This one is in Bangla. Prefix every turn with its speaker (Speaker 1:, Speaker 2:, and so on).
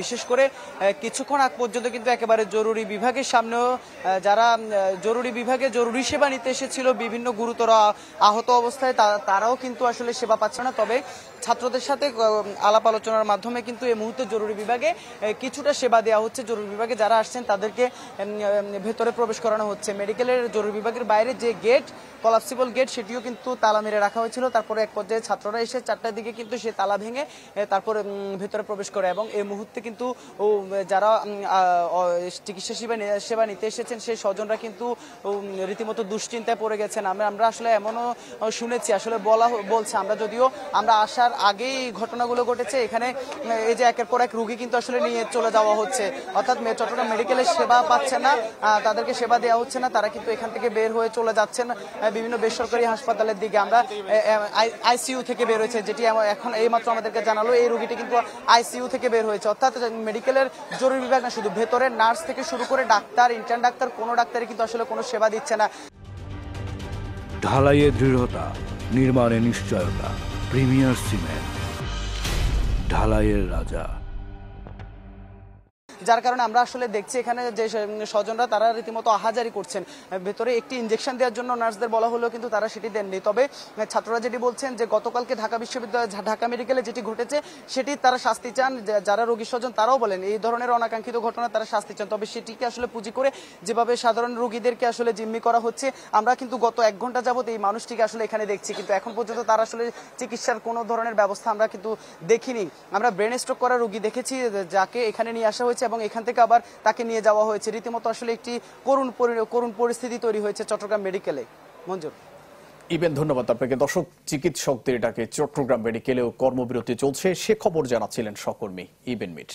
Speaker 1: বিশেষ করে কিছুক্ষণ আগ পর্যন্ত কিন্তু একেবারে জরুরি বিভাগের সামনেও যারা জরুরি বিভাগে জরুরি সেবা নিতে এসেছিল বিভিন্ন গুরুতর আহত অবস্থায় তারাও কিন্তু আসলে সেবা পাচ্ছে না। তবে ছাত্রদের সাথে আলাপ আলোচনার মাধ্যমে কিন্তু এই মুহূর্তে জরুরি বিভাগে কিছুটা সেবা দেওয়া হচ্ছে। জরুরি বিভাগে যারা আসছেন তাদেরকে ভেতরে প্রবেশ করানো হচ্ছে। মেডিকেলের জরুরি বিভাগের বাইরে যে গেট, কলাপসিবল গেট, সেটিও কিন্তু তালা মেরে রাখা হয়েছিল। তারপরে এক পর্যায়ে ছাত্ররা এসে 4টার দিকে কিন্তু সে তালা ভেঙে তারপরে ভেতরে প্রবেশ করে এবং এই মুহূর্তে কিন্তু যারা চিকিৎসা সেবা নিতে এসেছেন সেই স্বজনরা কিন্তু রীতিমতো দুশ্চিন্তায় পড়ে গেছেন। আমরা আসলে এমনও শুনেছি, আসলে বলছে আমরা আসার আগেই ঘটনাগুলো ঘটেছে। এখানে এই যে একের পর এক রোগী কিন্তু আসলে নিয়ে চলে যাওয়া হচ্ছে, অর্থাৎ চট্টগ্রাম মেডিকেলের সেবা পাচ্ছে না, তাদেরকে সেবা দেওয়া হচ্ছে না, তারা কিন্তু এখান থেকে বের হয়ে চলে যাচ্ছেন বিভিন্ন বেসরকারি হাসপাতালের দিকে। আমরা আইসিইউ থেকে বের হয়েছে, যেটি এখন এইমাত্র আমাদেরকে জানালো এই রোগীটি কিন্তু আইসিইউ থেকে বের হয়েছে। অর্থাৎ মেডিকেলের জরুরি বিভাগ না, শুধু ভেতরে নার্স থেকে শুরু করে ডাক্তার, ইন্টার্ন ডাক্তার, কোনো ডাক্তারই কিন্তু আসলে কোনো সেবা দিচ্ছে না।
Speaker 2: ঢালাইয়ে দৃঢ়তা, নির্মাণে নিশ্চয়তা, প্রিমিয়ার সিমেন্ট, ঢালাইয়ের রাজা।
Speaker 1: যার কারণে আমরা আসলে দেখছি এখানে যে স্বজনরা তারা রীতিমতো আহাজারি করছেন। ভেতরে একটি ইনজেকশন দেওয়ার জন্য নার্সদের বলা হলেও কিন্তু তারা সেটি দেননি। তবে ছাত্ররা যেটি বলছেন যে গতকালকে ঢাকা বিশ্ববিদ্যালয় ঢাকা মেডিকেলে যেটি ঘটেছে সেটি তারা শাস্তি চান। যারা রোগী স্বজন তারাও বলেন এই ধরনের অনাকাঙ্ক্ষিত ঘটনা তারা শাস্তি চান। তবে সেটিকে আসলে পুঁজি করে যেভাবে সাধারণ রোগীদেরকে আসলে জিম্মি করা হচ্ছে, আমরা কিন্তু গত 1 ঘন্টা যাবত এই মানুষটিকে আসলে এখানে দেখছি, কিন্তু এখন পর্যন্ত তারা আসলে চিকিৎসার কোনো ধরনের ব্যবস্থা আমরা কিন্তু দেখিনি। আমরা ব্রেন স্ট্রোক করা রোগী দেখেছি যাকে এখানে নিয়ে আসা হয়েছে এবং এখান থেকে আবার তাকে নিয়ে যাওয়া হয়েছে। রীতিমতো আসলে একটি করুণ পরিস্থিতি তৈরি হয়েছে চট্টগ্রাম মেডিকেলে। মঞ্জুর।
Speaker 3: ইবেন, ধন্যবাদ আপনাকে। দর্শক, চিকিৎসকদের ডাকে চট্টগ্রাম মেডিকেলেও কর্মবিরতি চলছে, সে খবর জানাচ্ছিলেন সহকর্মী ইবেন মিট।